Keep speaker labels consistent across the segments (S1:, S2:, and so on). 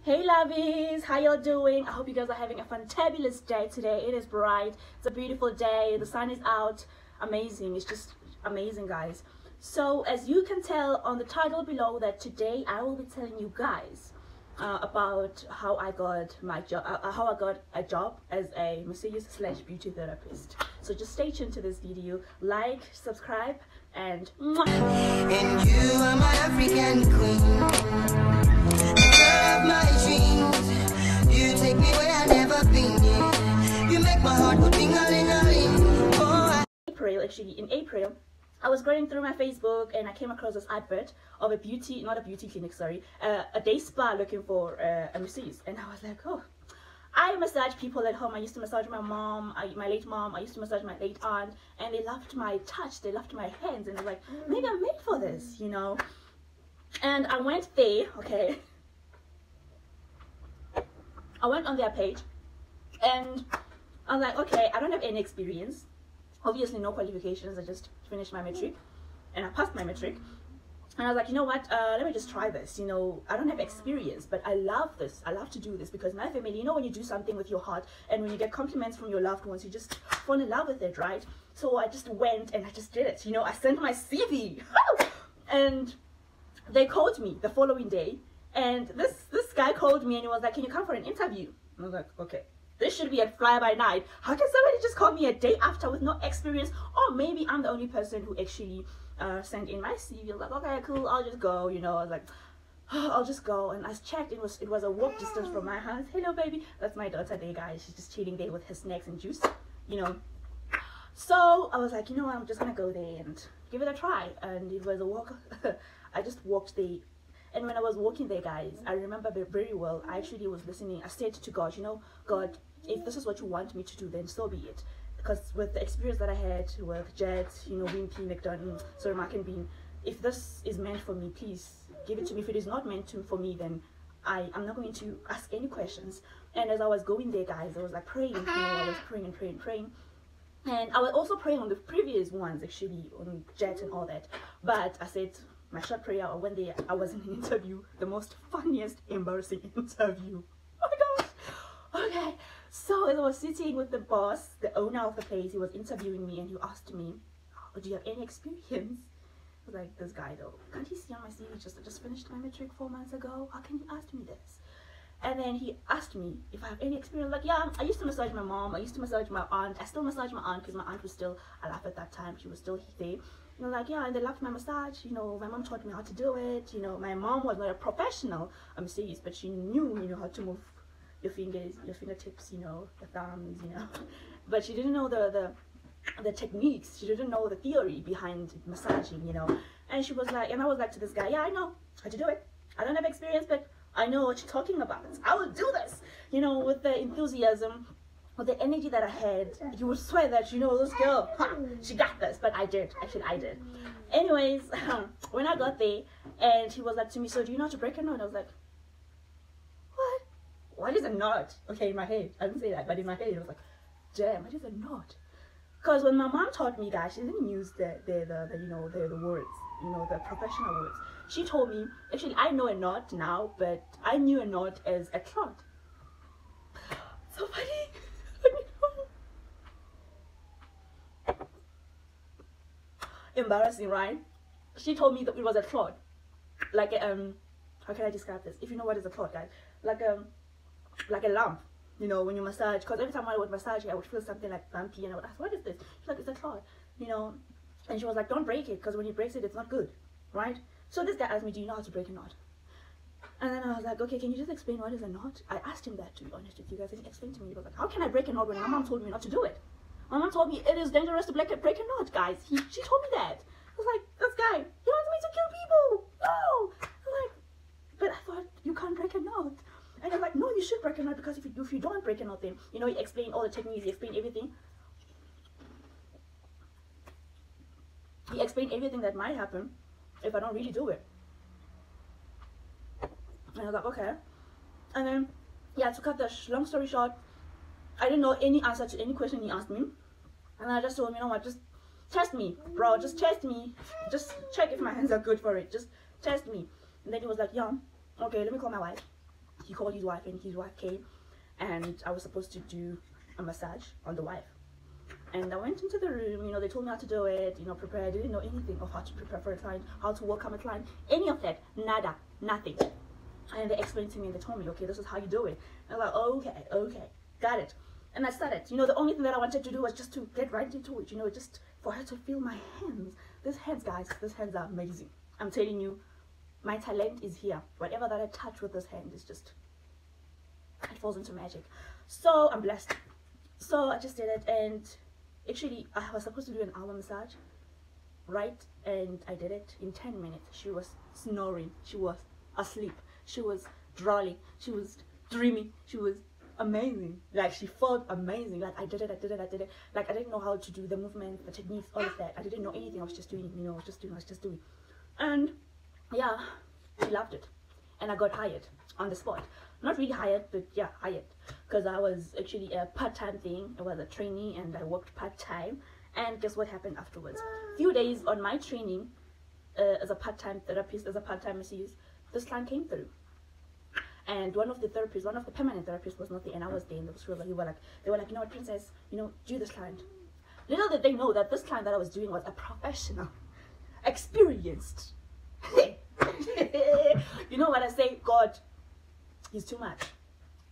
S1: Hey lovies, how y'all doing? I hope you guys are having a fantabulous day today. It is bright, it's a beautiful day, the sun is out. Amazing, it's just amazing, guys. So as you can tell on the title below, that today I will be telling you guys about how I got my job, how I got a job as a masseuse / beauty therapist. So just stay tuned to this video, like, subscribe, and mwah.
S2: And you are my African queen. My dreams, you take me where I've never been. Yeah. You make my heart go ding-a-ling-a-ling. Oh,
S1: In April, I was going through my Facebook and I came across this advert of a beauty, not a beauty clinic, sorry, a day spa looking for a masseuse. And I was like, oh, I massage people at home. I used to massage my mom, my late mom. I used to massage my late aunt, and they loved my touch. They loved my hands, and I was like, maybe I'm made for this, you know. And I went there, okay. I went on their page and I was like, okay, I don't have any experience, obviously no qualifications. I just finished my matric and I passed my matric, and I was like, you know what, let me just try this. You know, I don't have experience, but I love this. I love to do this because my family, you know, when you do something with your heart and when you get compliments from your loved ones, you just fall in love with it, right? So I just went and I just did it. You know, I sent my CV and they called me the following day. And this guy called me and he was like, can you come for an interview? And I was like, okay, this should be a fly by night. How can somebody just call me a day after with no experience? Or maybe I'm the only person who actually sent in my CV. I was like, okay, cool, I'll just go, you know. I was like, oh, I'll just go. And I checked, it was a walk distance from my house. Hello, baby. That's my daughter there, guys. She's just chilling there with her snacks and juice, you know. So I was like, you know what, I'm just gonna go there and give it a try. And it was a walk. I just walked there. And when I was walking there, guys, I remember very well, I actually was listening. I said to God, you know, God, if this is what you want me to do, then so be it. Because with the experience that I had with Jet, you know, Wimpy, McDonald, sorry, Mark and Bean, if this is meant for me, please give it to me. If it is not meant for me, then I'm not going to ask any questions. And as I was going there, guys, I was like praying, you know, I was praying and praying and praying. And I was also praying on the previous ones, actually, on Jet and all that. But I said, my short prayer, or when I was in an interview, the most funniest, embarrassing interview. Oh my gosh. Okay, so as I was sitting with the boss, the owner of the place, he was interviewing me and he asked me, oh, do you have any experience? I was like, this guy though, can't you see on my CV, I just finished my matric 4 months ago, how can you ask me this? And then he asked me if I have any experience. Like, yeah, I used to massage my mom, I used to massage my aunt, I still massage my aunt because my aunt was still alive at that time, she was still there. You know, like, yeah, and they loved my massage. You know, my mom taught me how to do it. You know, my mom was not a professional masseuse, but she knew, you know, how to move your fingers, your fingertips, you know, the thumbs, you know. But she didn't know the techniques. She didn't know the theory behind massaging, you know. And she was like, and I was like to this guy, yeah, I know how to do it. I don't have experience, but I know what you're talking about. I will do this, you know, with the enthusiasm, with the energy that I had. You would swear that, you know, this girl, she got this. But I did, actually I did. Anyways, when I got there and he was like to me, so do you know how to break a knot? I was like, what is a knot? Okay, in my head, I didn't say that, but in my head it was like, damn, what is a knot? Because when my mom taught me, guys, she didn't use the you know, the words, you know, the professional words. She told me, actually I know a knot now, but I knew a knot as a clot. So funny. Embarrassing, right? She told me that it was a clot, like a, how can I describe this? If you know what is a clot, guys, like a lump, you know, when you massage. Because every time I would massage, I would feel something like bumpy, and I would ask, what is this? She's like, it's a clot, you know. And she was like, don't break it, because when you break it, it's not good, right? So this guy asked me, do you know how to break a knot? And then I was like, okay, can you just explain what is a knot? I asked him that, to be honest with you guys, and he explained to me. He was like, how can I break a knot when my mom told me not to do it? My mom told me it is dangerous to break a knot, guys. She told me that. I was like, this guy, he wants me to kill people. No. I'm like, but I thought you can't break a knot. And I'm like, no, you should break a knot, because if you don't break a knot, then, you know, he explained all the techniques, he explained everything. He explained everything that might happen if I don't really do it. And I was like, okay. And then, yeah, to cut the long story short, I didn't know any answer to any question he asked me. And I just told him, you know what, just test me, bro, just test me. Just check if my hands are good for it. Just test me. And then he was like, yeah, okay, let me call my wife. he called his wife, and his wife came, and I was supposed to do a massage on the wife. And I went into the room, you know, they told me how to do it, you know, prepare. I didn't know anything of how to prepare for a client, how to welcome a client, any of that, nada, nothing. And they explained to me, and they told me, okay, this is how you do it. And I'm like, okay, got it. And I started, you know, the only thing that I wanted to do was just to get right into it, you know, just for her to feel my hands. These hands, guys, these hands are amazing. I'm telling you, my talent is here. Whatever that I touch with this hand is just, it falls into magic. So I'm blessed. So I just did it, and actually I was supposed to do an hour massage, right? And I did it in 10 minutes. She was snoring, she was asleep, she was drooling, she was dreaming, she was amazing. Like, she felt amazing. Like, I did it. Like, I didn't know how to do the movement, the techniques, all of that. I didn't know anything. I was just doing it, you know, I was just doing. And yeah, she loved it, and I got hired on the spot. Not really hired, but yeah, hired, because I was actually a part-time thing. I was a trainee, and I worked part-time. And guess what happened afterwards? Few days on my training as a part-time therapist, as a part-time masseuse, this client came through, and one of the permanent therapists was not there, and I was there, and they were like, you know what, Princess, you know, do this client. Little did they know that this client that I was doing was a professional, experienced. You know what I say? God, he's too much.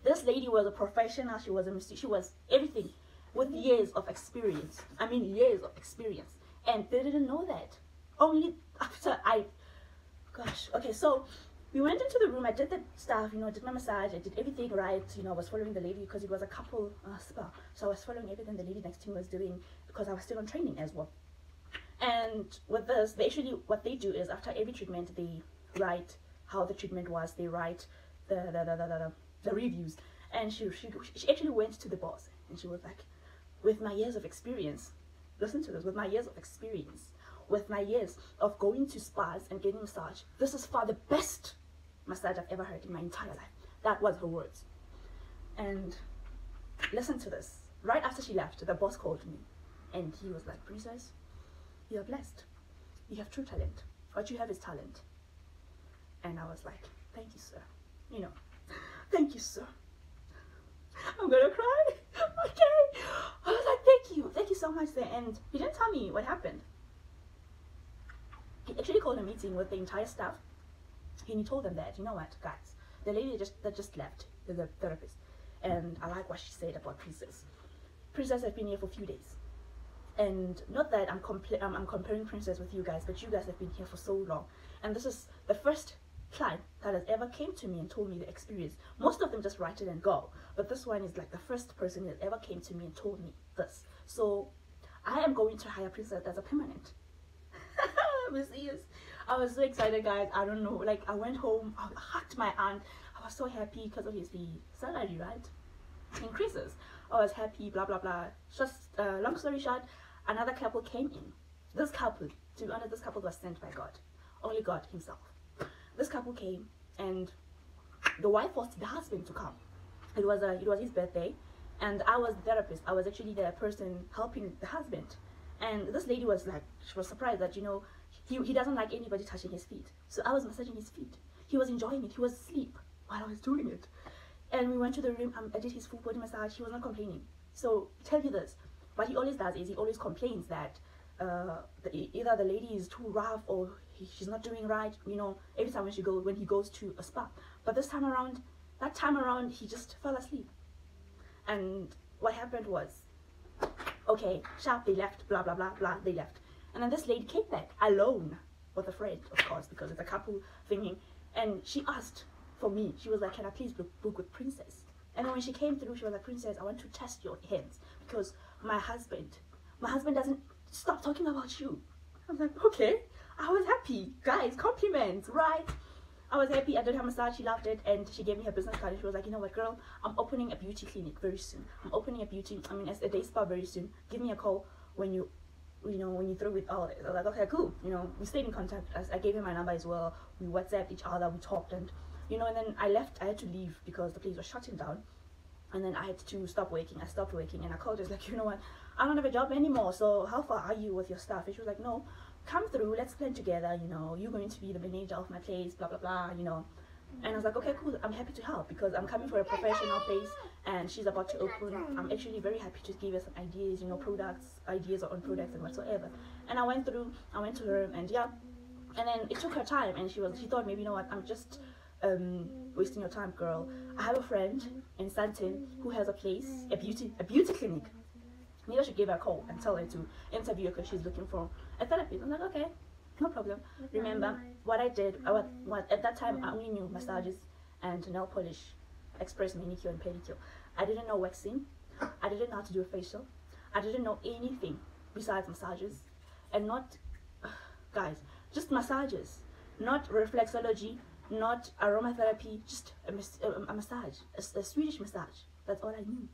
S1: This lady was a professional. She was a mystic. She was everything, with years of experience. I mean, years of experience. And they didn't know that. Only after gosh, okay, so we went into the room. I did the stuff, you know, I did my massage, I did everything right, you know, I was following the lady, because it was a couple spa. So I was following everything the lady next to me was doing, because I was still on training as well. And with this, they actually, what they do is, after every treatment, they write how the treatment was. They write the reviews. And she actually went to the boss, and she was like, with my years of experience, listen to this, with my years of experience, with my years of going to spas and getting massage, this is far the best massage I've ever heard in my entire life. That was her words. And listen to this. Right after she left, the boss called me, and he was like, Princess, you are blessed. You have true talent. What you have is talent. And I was like, thank you, sir. You know, thank you, sir. I'm gonna cry. Okay. I was like, thank you so much, sir. And he didn't tell me what happened. He actually called a meeting with the entire staff, and he told them that, you know what, guys, the lady that just left, the therapist, and I like what she said about Princess. Princess has been here for a few days, and not that I'm comparing Princess with you guys, but you guys have been here for so long, and this is the first client that has ever came to me and told me the experience. Most of them just write it and go, but this one is like the first person that ever came to me and told me this. So I am going to hire Princess as a permanent Masseuse. I was so excited, guys. I don't know, like, I went home, I hugged my aunt. I was so happy, because obviously salary, right, increases. I was happy, blah blah blah. Just long story short, another couple came in. This couple, to be honest, this couple was sent by God, only God himself. This couple came, and the wife forced the husband to come. It was his birthday, and I was the therapist. I was actually the person helping the husband. And this lady was like, she was surprised that, you know, he doesn't like anybody touching his feet. So I was massaging his feet. He was enjoying it. He was asleep while I was doing it. And we went to the room. I did his full body massage. He was not complaining. So tell you this, what he always does is he always complains that either the lady is too rough, or she's not doing right, you know, every time when he goes to a spa. But that time around, he just fell asleep. And what happened was, okay, sharp, they left, blah blah blah blah, they left. And then this lady came back alone with a friend, of course, because it's a couple thinking. And she asked for me. She was like, can I please book with Princess? And then when she came through, she was like, Princess, I want to test your hands, because my husband doesn't stop talking about you. I was like, okay. I was happy, guys, compliments, right? I was happy. I did her massage. She loved it, and she gave me her business card, and she was like, you know what, girl, I'm opening a beauty clinic very soon. I'm opening a day spa very soon. Give me a call when you through with all this. I was like, okay, cool. You know, we stayed in contact. I gave her my number as well. We WhatsApped each other. We talked, and you know, and then I left. I had to leave because the place was shutting down, and then I had to stop working. I stopped working, and I called her. I was like, you know what, I don't have a job anymore. So how far are you with your stuff? And she was like, no, come through. Let's plan together. You know, you're going to be the manager of my place. Blah blah blah. You know, And I was like, okay, cool, I'm happy to help because I'm coming for a professional place and she's about to open. I'm actually very happy to give her some ideas, you know, ideas on products and whatsoever. And I went to her, and yeah, and then it took her time, and she thought, maybe, you know what, I'm just wasting your time, girl. I have a friend in Santin who has a place, a beauty clinic. Maybe I should give her a call and tell her to interview her because she's looking for a therapist. I'm like, okay, no problem. Remember what I did? At that time I only knew massages and nail polish, express manicure and pedicure. I didn't know waxing. I didn't know how to do a facial. I didn't know anything besides massages, and not, guys, just massages, not reflexology, not aromatherapy, just a massage, a Swedish massage. That's all I knew.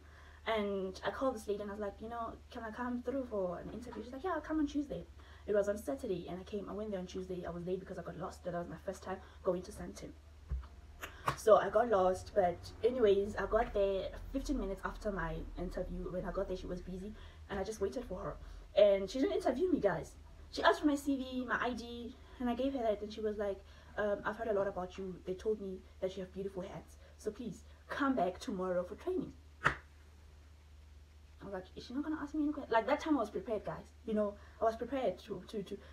S1: And I called this lady and I was like, you know, can I come through for an interview? She's like, yeah, I'll come on Tuesday. It was on Saturday, and I went there on Tuesday. I was late because I got lost. That was my first time going to Santin. So I got lost, but anyways, I got there 15 minutes after my interview. When I got there, she was busy, and I just waited for her. And she didn't interview me, guys. She asked for my CV, my ID, and I gave her that, and she was like, I've heard a lot about you. They told me that you have beautiful hands, so please come back tomorrow for training. I was like, is she not gonna ask me any questions? Like, that time I was prepared, guys. You know, I was prepared to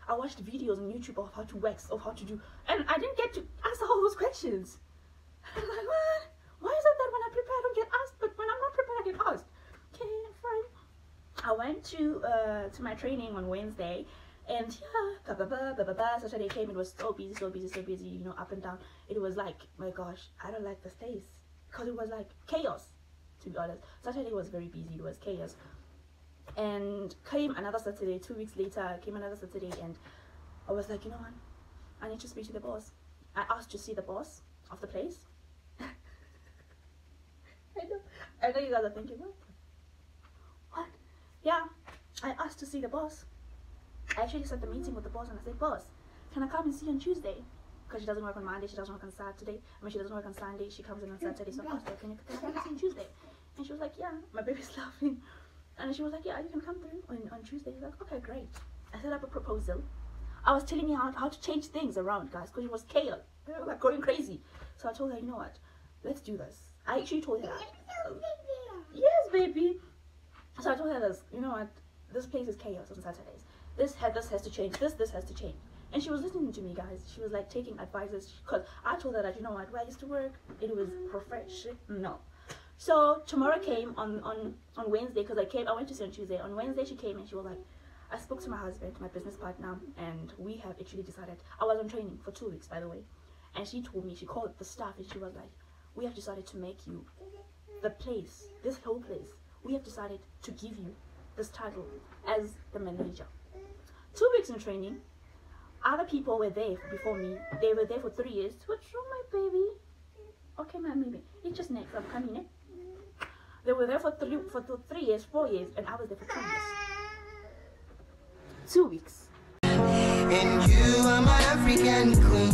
S1: I watched videos on YouTube of how to wax, of how to do, and I didn't get to answer all those questions. I'm like, what? Why is it that when I prepare I don't get asked, but when I'm not prepared I get asked? Okay, fine. I went to my training on Wednesday, and yeah, Saturday came. It was so busy, you know, up and down. It was like, my gosh, I don't like this place, because it was like chaos, to be honest. Saturday was very busy, it was chaos. And came another Saturday, 2 weeks later, came another Saturday, and I was like, you know what, I need to speak to the boss. I asked to see the boss of the place. I know you guys are thinking, what? Yeah, I asked to see the boss. I actually set the meeting with the boss, and I said, boss, can I come and see you on Tuesday? Because she doesn't work on Monday, she doesn't work on Saturday. I mean, she doesn't work on Sunday, she comes in on Saturday. So I asked her, can I come and see you on Tuesday? And she was like, yeah. My baby's laughing. And she was like, yeah, you can come through on Tuesday. I was like, okay, great. I set up a proposal. I was telling her how to change things around, guys, because it was chaos. I was like going crazy. So I told her, you know what, let's do this. I actually told her that. Yes, baby. So I told her this, you know what, this place is chaos on Saturdays. This has to change. This has to change. And she was listening to me, guys. She was like taking advices, because I told her that, you know what, where I used to work, it was professional. So tomorrow came on Wednesday, because I went to see her on Tuesday. On Wednesday she came, and she was like, I spoke to my husband, my business partner, and we have actually decided. I was on training for 2 weeks, by the way, and she told me, she called the staff, and she was like, we have decided to make you the place, this whole place, we have decided to give you this title as the manager. 2 weeks in training. Other people were there before me. They were there for 3 years. What's wrong, my baby? Okay, my baby, it's just next, I'm coming in. They were there for 3 years, 4 years, and I was there for 2 years. 2 weeks.
S2: And you are my African queen,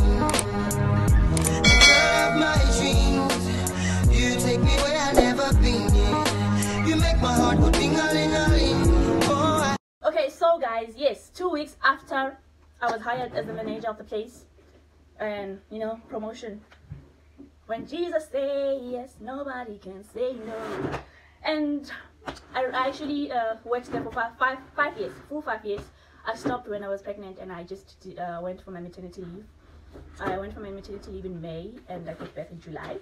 S2: the girl of my dreams. You take me where I've never been, yeah. You make my heart go ding-a-ling-a-ling. Oh,
S1: okay, so guys, yes, 2 weeks after I was hired as the manager of the place, and you know, promotion. When Jesus say yes, nobody can say no. And I actually worked there for five years, full 5 years. I stopped when I was pregnant, and I just went for my maternity leave. I went for my maternity leave in May, and I gave birth in July.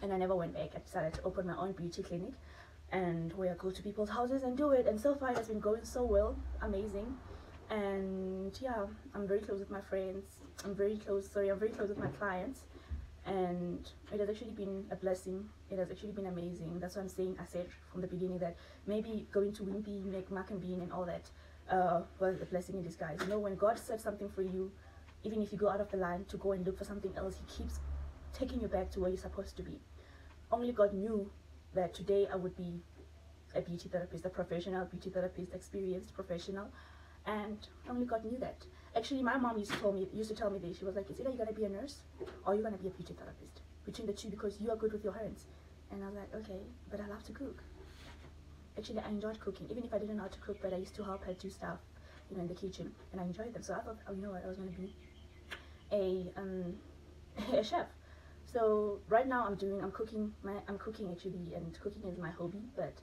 S1: And I never went back. I decided to open my own beauty clinic, and where I go to people's houses and do it. And so far it has been going so well, amazing. And yeah, I'm very close with my friends. I'm very close with my clients. And it has actually been a blessing. It has actually been amazing. That's what I'm saying. I said from the beginning that maybe going to Wimpy, Mac and Bean and all that was a blessing in disguise. You know, when God said something for you, even if you go out of the line to go and look for something else, he keeps taking you back to where you're supposed to be. Only God knew that today I would be a beauty therapist, a professional beauty therapist, experienced professional, and only God knew that. Actually, my mom used to tell me this. She was like, it's either you're gonna be a nurse or you're gonna be a beauty therapist, between the two, because you are good with your hands. And I was like, okay, but I love to cook. Actually, I enjoyed cooking, even if I didn't know how to cook, but I used to help her do stuff, you know, in the kitchen, and I enjoyed them. So I thought, oh, you know what, I was gonna be a chef. So right now I'm cooking actually, and cooking is my hobby, but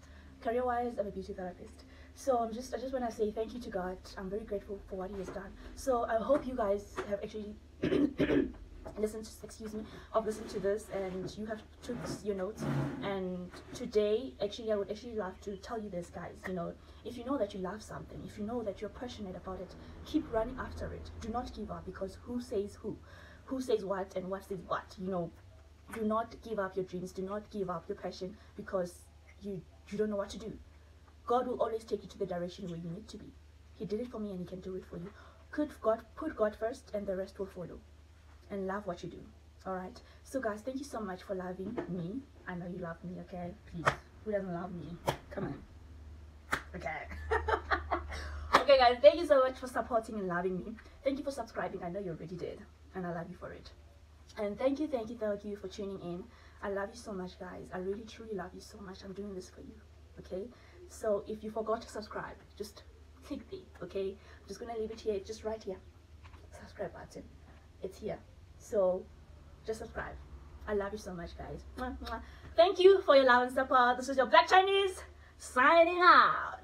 S1: career-wise I'm a beauty therapist. So I just want to say thank you to God. I'm very grateful for what He has done. So I hope you guys have actually listened to this, and you have took your notes. And today actually I would actually love to tell you this, guys. You know, if you know that you love something, if you know that you're passionate about it, keep running after it. Do not give up, because who says what and what says what. You know, do not give up your dreams, do not give up your passion because you don't know what to do. God will always take you to the direction where you need to be. He did it for me, and He can do it for you. Put God first, and the rest will follow. And love what you do. Alright, so guys, thank you so much for loving me. I know you love me, okay? Please, who doesn't love me? Come on. Okay. Okay guys, thank you so much for supporting and loving me. Thank you for subscribing. I know you already did, and I love you for it. And thank you for tuning in. I love you so much, guys. I really truly love you so much. I'm doing this for you, okay? So if you forgot to subscribe, just click there, okay? I'm just gonna leave it here. It's just right here. Subscribe button, it's here. So just subscribe. I love you so much, guys. Mwah, mwah. Thank you for your love and support. This is your Black Chinese signing out.